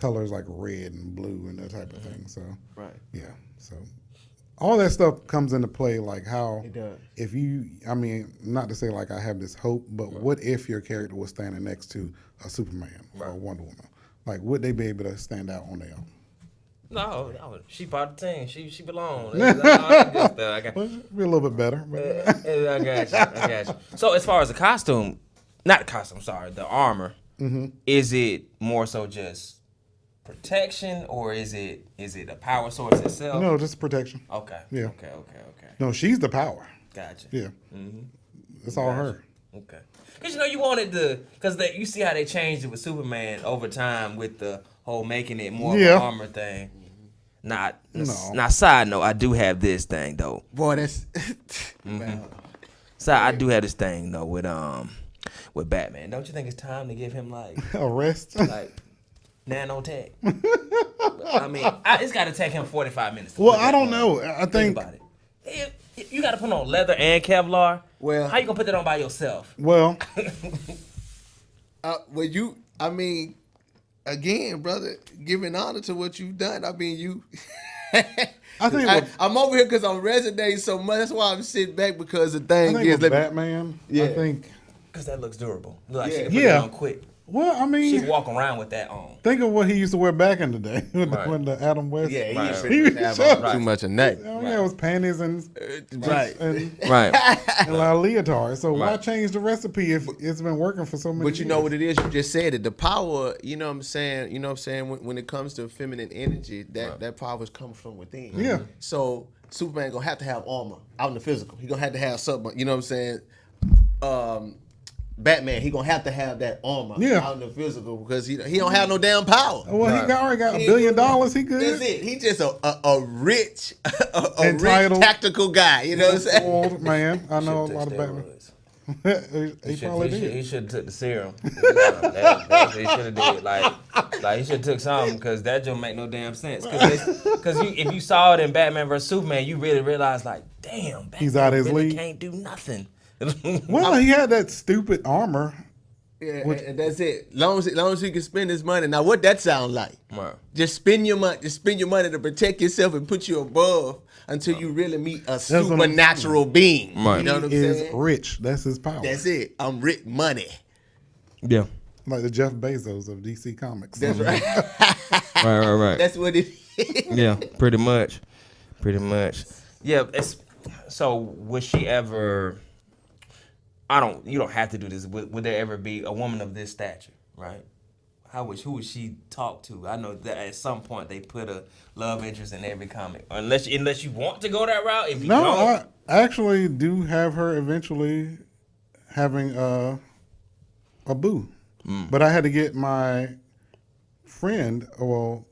colors like red and blue and that type of thing. So Right. yeah, so all that stuff comes into play, like how It does. if you, I mean, not to say like I have this hope, but what if your character was standing next to a Superman or a Wonder Woman? Like, would they be able to stand out on their own? No, she part of the team. She belong. That's all that good stuff. I got, Well, it'd be a little bit better. But I got you. I got you. So as far as the costume, not the costume, sorry, the armor, is it more so just protection, or is it a power source itself? no, just protection. Okay. Yeah. Okay. No, she's the power. Gotcha. Yeah. It's all her. Okay. Because you wanted to, because you see how they changed it with Superman over time with the whole making it more of an armor thing. Now, side note, I do have this thing though. Boy, that's So I do have this thing though with Batman. Don't you think it's time to give him like Arrest. nanotech? I mean, it's got to take him 45 minutes. To Well, put I that don't on. know. I think about it. You got to put on leather and Kevlar. Well, how you gonna put that on by yourself? well, I mean, again, brother, giving honor to what you've done. I mean, you. I think I'm over here because I'm resonating so much. That's why I'm sitting back, because the I thing think is, with Batman, Yeah. I think. Because that looks durable. Like she can put Yeah. it on quick. Well, I She mean, can walk around with that on. think of what he used to wear back in the day Right. when the Adam West. yeah, he Right. used He to have showed- on too much of that. Oh, yeah, it was panties and Right. and, Right. and a leotard. So why Right. change the recipe if it's been working for so many But you years? know what it is? You just said it. The power, you know what I'm saying? You know what I'm saying? When it comes to feminine energy, that power comes from within. Yeah. So Superman gonna have to have armor out in the physical. He gonna have to have something. You know what I'm saying? Batman, he gonna have to have that armor out in the physical, because he don't have no damn power. Well, he already got $1 billion. He good. That's it. He just a rich, a rich Entitled. tactical guy. You know what I'm saying? Old man. I know a Should've lot of took Batman. steroids. he probably did. He should have took the serum. That's what he should have did. Like he should have took something, because that don't make no damn sense. Because if you saw it in Batman vs Superman, you really realize, like, damn, Batman He's out his really league. can't do nothing. Well, he had that stupid armor. Yeah, and that's it. Long as he can spend his money. Now, what that sound like? Right. Just spend your money. Just spend your money to protect yourself and put you above until you really meet a what I'm supernatural being. Right. You know what I'm He is saying? rich. That's his power. That's it. I'm rich money. Yeah. Like the Jeff Bezos of DC Comics. That's right. Right. That's what it is. Yeah, pretty much. Yeah, so was she ever? You don't have to do this. Would there ever be a woman of this stature, right? Who would she talk to? I know that at some point they put a love interest in every comic, unless you want to go that route. If you No, don't, I actually do have her eventually having a boo. But I had to get my friend, well,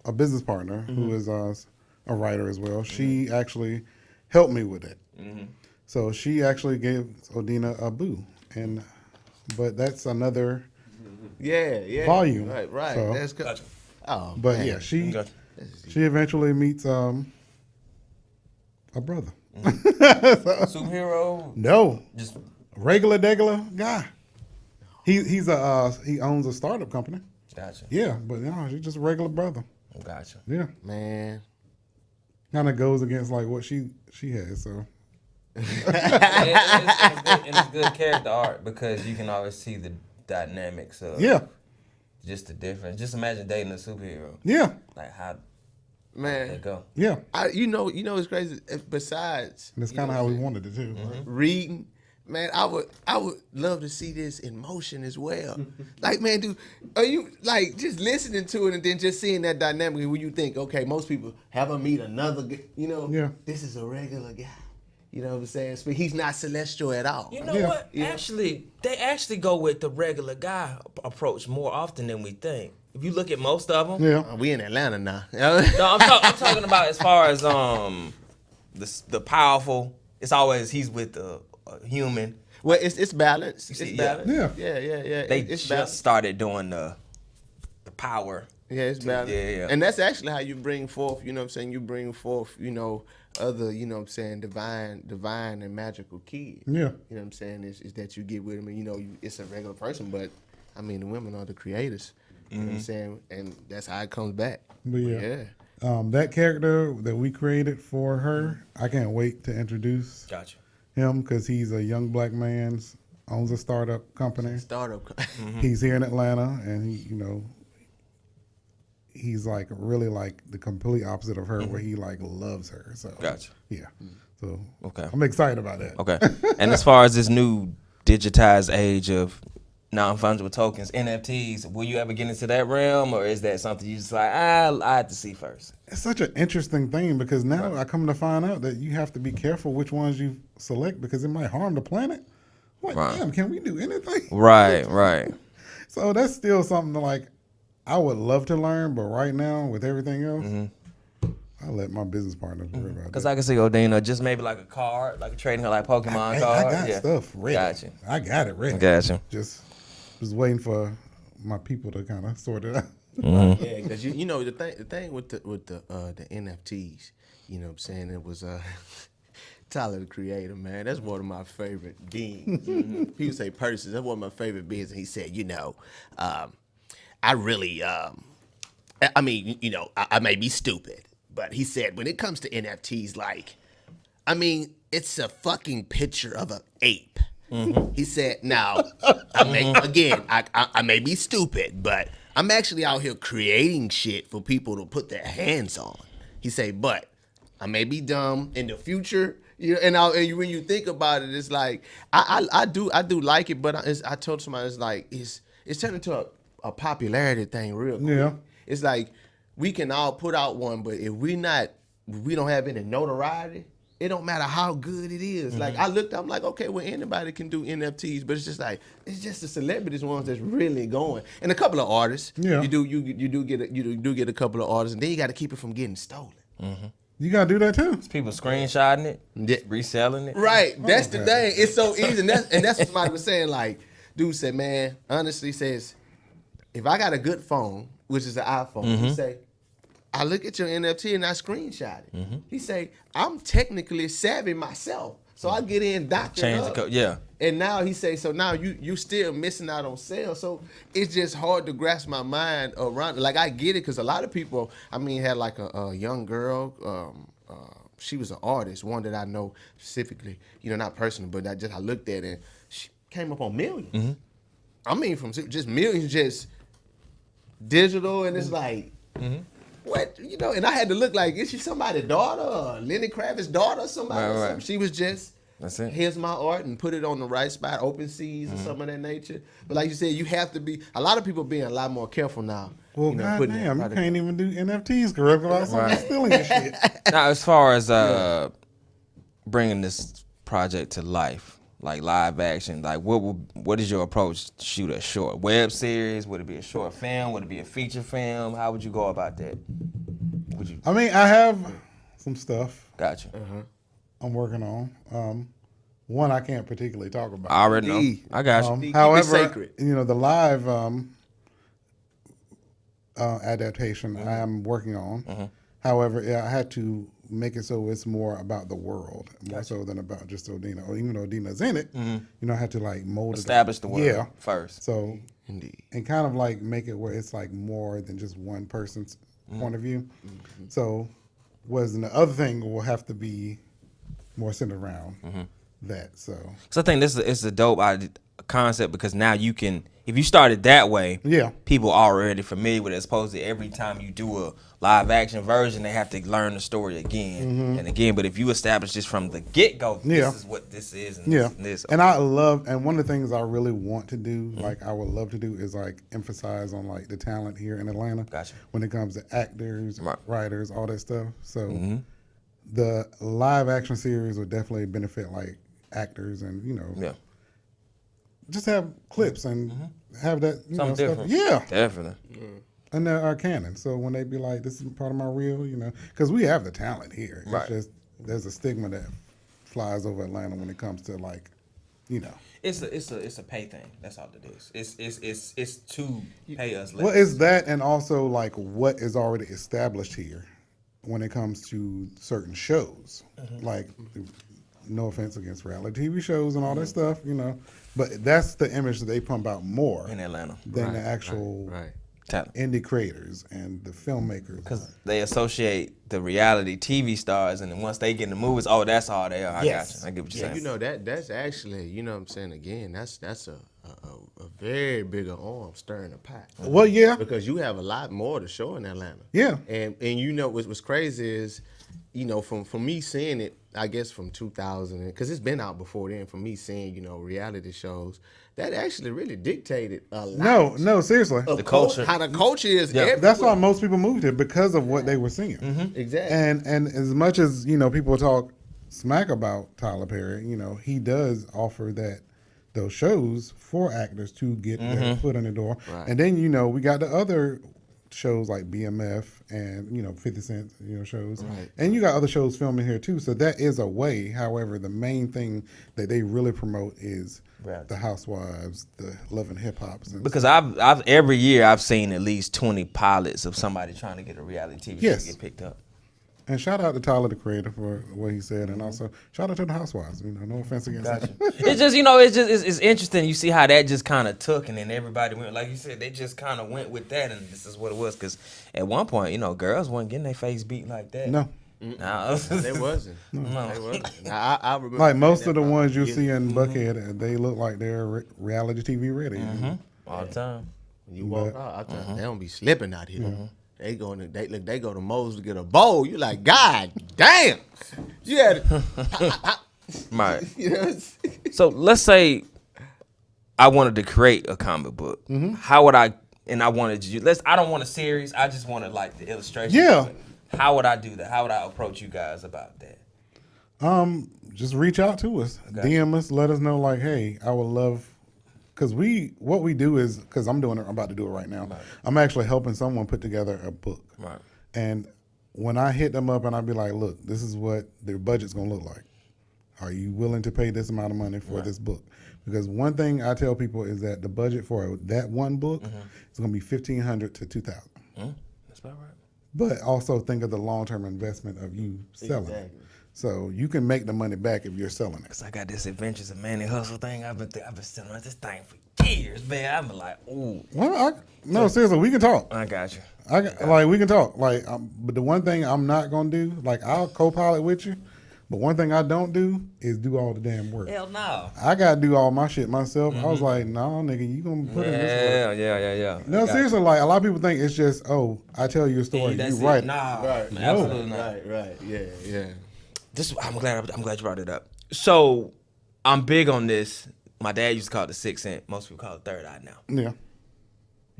a business partner who is a writer as well. She actually helped me with it. So she actually gave Odina a boo, but that's another Yeah. volume. Right. So, That's good. Gotcha. Oh, but man. yeah, she Gotcha. eventually meets a brother. superhero, No, just regular guy. He owns a startup company. gotcha. Yeah, but no, he's just a regular brother. Gotcha. Yeah, Man. kind of goes against like what she has. So It's good character art, because you can always see the dynamics of just the difference. Just imagine dating a superhero. Yeah, Like how they Man. go. yeah. You know it's crazy. Besides, And that's kind of how we wanted it too. reading, man, I would love to see this in motion as well. Like, man, dude, are you like just listening to it and then just seeing that dynamic when you think, okay, most people have him meet another, Yeah. this is a regular guy. You know what I'm saying? But he's not celestial at all. You know Yeah. what? Actually, they actually go with the regular guy approach more often than we think. If you look at most of them, Yeah, We in Atlanta now. No, I'm talking about as far as the powerful. It's always he's with a human. Well, it's balanced. It's see, balanced. yeah. Yeah. They it's just balanced. started doing the power. Yeah, it's balanced. Yeah. And that's actually how you bring forth, you know what I'm saying? You bring forth, other, you know what I'm saying, divine and magical kids. Yeah. You know what I'm saying? Is that you get with them and, it's a regular person, but, I mean, the women are the creators. You know what I'm saying? And that's how it comes back. But yeah. That character that we created for her, I can't wait to introduce Gotcha. him because he's a young black man, owns a startup company. Startup. He's here in Atlanta, and he's like really like the complete opposite of her, where he like loves her. So Gotcha. yeah. So Okay. I'm excited about that. Okay. And as far as this new digitized age of non-fungible tokens, NFTs, will you ever get into that realm, or is that something you just like, I have to see first? It's such an interesting thing because now I come to find out that you have to be careful which ones you select because it might harm the planet. Like, damn, can we do anything? Right. So that's still something that, like, I would love to learn, but right now with everything else, I'll let my business partners worry about Because that. I can see Odina just maybe like a card, like a trading like Pokemon I card. got stuff ready. Gotcha. I got it ready. Gotcha. Just waiting for my people to kind of sort it out. Yeah, because you know the thing with the NFTs, you know what I'm saying, it was Tyler the Creator, man. That's one of my favorite beings. People say persons. That's one of my favorite beings. And he said, you know, I really, I mean, you know, I may be stupid, but he said when it comes to NFTs, like, I mean, it's a fucking picture of an ape. He said, now, I may be stupid, but I'm actually out here creating shit for people to put their hands on. He said, but I may be dumb in the future. You know, and when you think about it, it's like I do like it, but I told somebody it's like it's turned into a popularity thing real quick. Yeah. It's like we can all put out one, but if we don't have any notoriety, it don't matter how good it is. Like I'm like, okay, well anybody can do NFTs, but it's just like it's just the celebrities ones that's really going, and a couple of artists. Yeah. You do get a couple of artists, and then you got to keep it from getting stolen. You gotta do that too. People screenshotting it, Yeah. reselling it. Right, that's the thing. It's so easy, and that's what somebody was saying. Like, dude said, man, honestly says, if I got a good phone, which is an iPhone, he say, I look at your NFT and I screenshot it. He say, I'm technically savvy myself, so I get in, doctor Change up. the code. Yeah. And now he say, so now you still missing out on sales. So it's just hard to grasp my mind around. Like I get it because a lot of people, I mean, had like a young girl. She was an artist, one that I know specifically. You know, not personally, but I looked at it and she came up on millions. I mean, from just millions, just digital, and it's like. What, you know, and I had to look like, is she somebody's daughter or Lenny Kravitz's daughter or somebody? Or something? She was just, that's it. Here's my art and put it on the right spot, open seas or something of that nature. But like you said, you have to be, a lot of people being a lot more careful now. Well, you know, goddamn, you can't even do NFTs correct without somebody stealing your shit. Now, as far as bringing this project to life, like live action, like what is your approach to shoot a short web series? Would it be a short film? Would it be a feature film? How would you go about that? I mean, I have some stuff Gotcha. I'm working on. One I can't particularly talk about. I already know. I got you. Keep it However, sacred. you know, the live adaptation I am working on. However, I had to make it so it's more about the world, more so than about just Odina. Or even though Odina's in it, you know, I had to like mold Establish it. the world first. So, Indeed. and kind of like make it where it's like more than just one person's point of view. So, whereas the other thing will have to be more centered around that. So I think this is a dope concept because now you can, if you started that way, people are already familiar with it. As opposed to every time you do a live action version, they have to learn the story again and again. But if you establish this from the get go, this is what this is. And this and this. And I love, and one of the things I really want to do, like I would love to do, is like emphasize on like the talent here in Atlanta. Gotcha. When it comes to actors, writers, all that stuff. So the live action series would definitely benefit like actors and just have clips and have that Something different. Stuff. Yeah, Definitely. and they're our canon. So when they be like, "This is part of my reel," because we have the talent here. It's just there's a stigma that flies over Atlanta when it comes to like, It's a pay thing. That's all it is. It's to pay us less. Well, it's that, and also like what is already established here when it comes to certain shows. Like, no offense against reality TV shows and all that stuff, but that's the image that they pump out more in Atlanta than the actual indie creators and the filmmakers. Because they associate the reality TV stars, and then once they get in the movies, oh, that's all they are. I got you. I get what you're saying. You know that's actually, you know what I'm saying, again, that's a very big arm stirring the pot. Well, yeah. Because you have a lot more to show in Atlanta. Yeah. And you know what's crazy is, you know, from me seeing it, I guess from 2000, because it's been out before then, from me seeing, you know, reality shows, that actually really dictated a lot. No, seriously. of The culture. how the culture is. Yeah. That's why most people moved here, because of what they were seeing. Exactly. And as much as, you know, people talk smack about Tyler Perry, you know, he does offer those shows for actors to get their foot in the door. Right. And then, you know, we got the other shows like BMF and, you know, 50 Cent, you know, shows. Right. And you got other shows filming here too. So that is a way. However, the main thing that they really promote is the Housewives, the Love and Hip Hops. Because I've every year I've seen at least 20 pilots of somebody trying to get a reality TV show to get picked up. And shout out to Tyler, the creator, for what he said, and also shout out to the Housewives. You know, no offense against them. It's just, you know, it's interesting. You see how that just kind of took, and then everybody went, like you said, they just kind of went with that, and this is what it was. Because at one point, you know, girls weren't getting their face beat like that. No. No, They wasn't. No. They wasn't. Now, I remember Like most of the that ones you see in Buckhead, they look like they're reality TV ready. all the time. When you walk out, I tell you, they don't be slipping out here. They go to Moe's to get a bowl. You like, God damn. You had Right. you know, So let's say I wanted to create a comic book. How would I? And I wanted you. I don't want a series. I just wanted like the illustration. Yeah. How would I do that? How would I approach you guys about that? Just reach out to us, DM us, let us know like, hey, I would love, because what we do is, because I'm about to do it right now. Right. I'm actually helping someone put together a book. Right. And when I hit them up and I be like, look, this is what their budget's gonna look like. Are you willing to pay this amount of money for this book? Because one thing I tell people is that the budget for that one book is gonna be $1,500 to $2,000. That's about right. But also think of the long-term investment of you selling it. So you can make the money back if you're selling it. Cause I got this Adventures of Manny Hustle thing. I've been selling this thing for years, man. I've been like, ooh. Well, no, seriously, we can talk. I got you. We can talk. Like, but the one thing I'm not gonna do, like, I'll co-pilot with you, but one thing I don't do is do all the damn work. Hell no. I gotta do all my shit myself. I was like, no, nigga, you gonna put in this work. Yeah. No, seriously, like a lot of people think it's just, oh, I tell you a story, you write it. Nah, Right. man, absolutely not. Right. Yeah. I'm glad you brought it up. So I'm big on this. My dad used to call it the sixth sense. Most people call it third eye now. Yeah.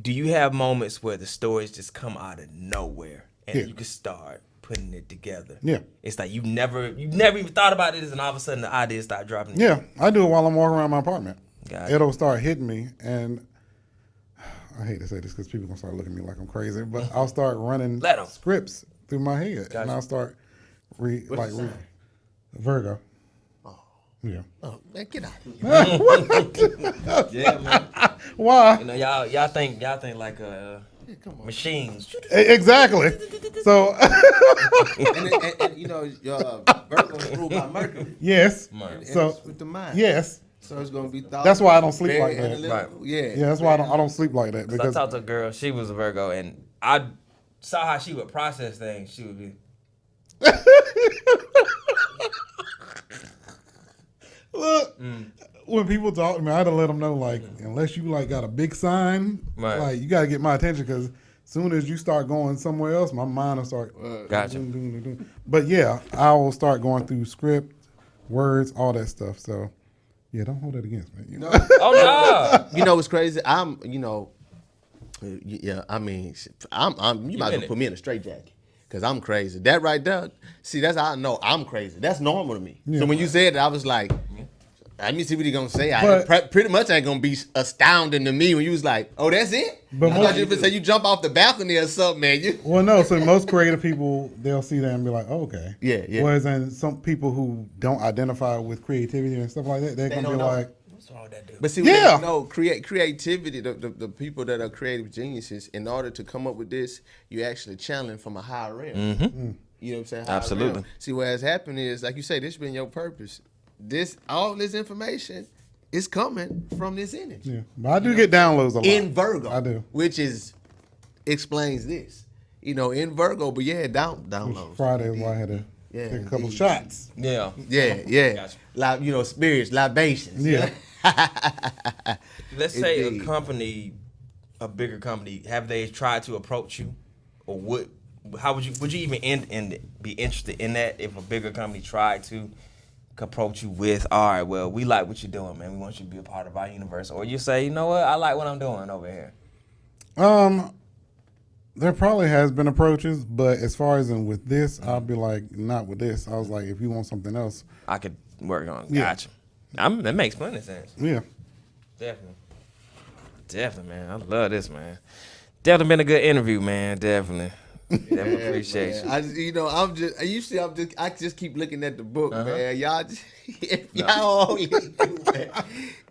Do you have moments where the stories just come out of nowhere and you can start putting it together? Yeah. It's like you never even thought about this, and all of a sudden the ideas start dropping. Yeah, I do it while I'm walking around my apartment. Got it. It'll start hitting me, and I hate to say this because people gonna start looking at me like I'm crazy, but I'll start running scripts through my head, and I'll start Virgo. Oh. Yeah. Oh man, get out of here. Yeah, man. Why? You know, y'all think like machines. Exactly. So. and you know, Virgo is ruled by Mercury. Yes. And So it's with the mind. yes. So it's gonna be That's why I don't sleep like that. Right. Yeah. Yeah, that's why I don't sleep like that, I because talked to a girl, she was a Virgo, and I saw how she would process things. She would be, look, when people talk to me, I had to let them know, like, unless you like got a big sign, Right. like you got to get my attention, because soon as you start going somewhere else, my mind will start. Gotcha. But yeah, I will start going through script, words, all that stuff. So yeah, don't hold that against me. You know? oh no. You know what's crazy? I'm you might as well put me in a straitjacket. Cause I'm crazy. That right there, see, that's how I know I'm crazy. That's normal to me. Yeah. So when you said that, I was like, let me see what he gonna say. But- Pretty much ain't gonna be astounding to me when you was like, oh, that's it? But I thought you would say you jump off the balcony or something, man. Well, no. So most creative people, they'll see that and be like, oh, okay. Yeah. Whereas then some people who don't identify with creativity and stuff like that, they're gonna be don't know. like, What's wrong with that dude? But see, Yeah. creativity, the people that are creative geniuses, in order to come up with this, you actually challenge from a higher realm. You know what I'm saying? Higher Absolutely. realm. See, what has happened is, like you say, this has been your purpose. All this information is coming from this energy. yeah. But I do get downloads a lot. In Virgo. I do. Which is explains this. You know, in Virgo, but yeah, downloads. Friday is why I had to Yeah, take a couple indeed. shots. Yeah. Yeah. Gotcha. Like, you know, spirits, libations. Yeah. Let's say Indeed. a company, a bigger company, have they tried to approach you, or how would you even be interested in that if a bigger company tried to approach you with, all right, well, we like what you're doing, man. We want you to be a part of our universe, or you say, you know what, I like what I'm doing over here. There probably has been approaches, but as far as in with this, I'll be like, not with this. I was like, if you want something else, I could work on. Yeah. Gotcha. That makes plenty of sense. yeah. Definitely, man. I love this, man. Definitely been a good interview, man. Definitely appreciate you. I just keep looking at the book, Uh-huh. man. Y'all, if y'all only knew, man.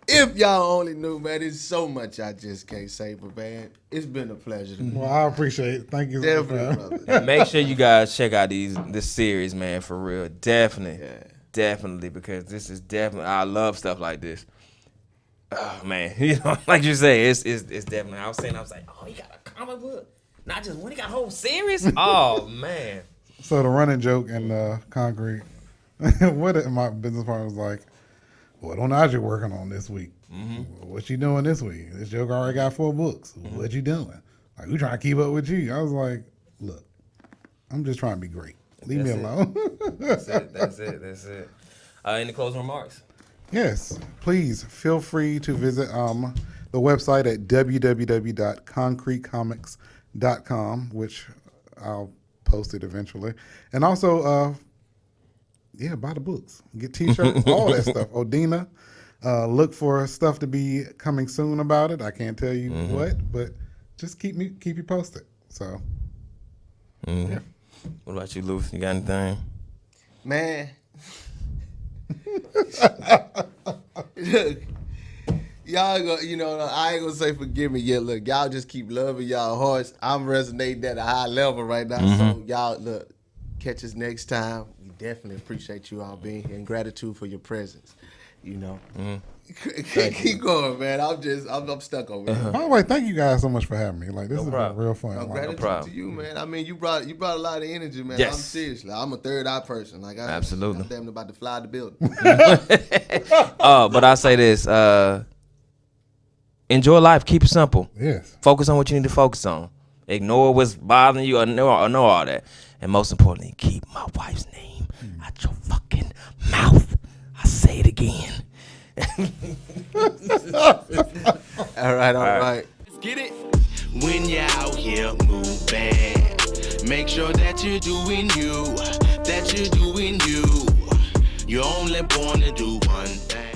If y'all only knew, man, there's so much I just can't say, but man, it's been a pleasure. Well, I appreciate it. Thank you. Definitely, brother. Make sure you guys check out this series, man, for real. Definitely, because this is definitely, I love stuff like this. Oh man, you know, like you say, it's definitely. I was like, oh, he got a comic book, not just one. He got a whole series. Oh man. So the running joke in Concrete, what my business partner was like, what Onaji working on this week? What you doing this week? This joke already got 4 books. What you doing? Like, we trying to keep up with you. I was like, look, I'm just trying to be great. Leave me alone. That's it. Any closing remarks? Yes, please feel free to visit the website at www.concretecomics.com, which I'll post it eventually. And also, buy the books, get T-shirts, all that stuff. Odina, look for stuff to be coming soon about it. I can't tell you what, but just keep you posted. So, yeah. What about you, Luke? You got anything? Man. Look, y'all go, you know, I ain't gonna say forgive me yet. Look, y'all just keep loving y'all hearts. I'm resonating at a high level right now. So y'all, look, catch us next time. We definitely appreciate you all being here and gratitude for your presence. You know, keep going, man. I'm stuck over here. By the way, thank you guys so much for having me. Like, this has problem. been real fun. No, Like, gratitude problem. to you, man. I mean, you brought a lot of energy, man. Yes. I'm serious. Like, I'm a third eye person. Like, Absolutely. I'm damn about to fly the building. But I say this: enjoy life. Keep it simple. yes. Focus on what you need to focus on. Ignore what's bothering you, or know all that. And most importantly, keep my wife's name out your fucking mouth. I say it again. All right. Let's get it. When you're out here moving, make sure that you're doing you, You're only born to do one thing.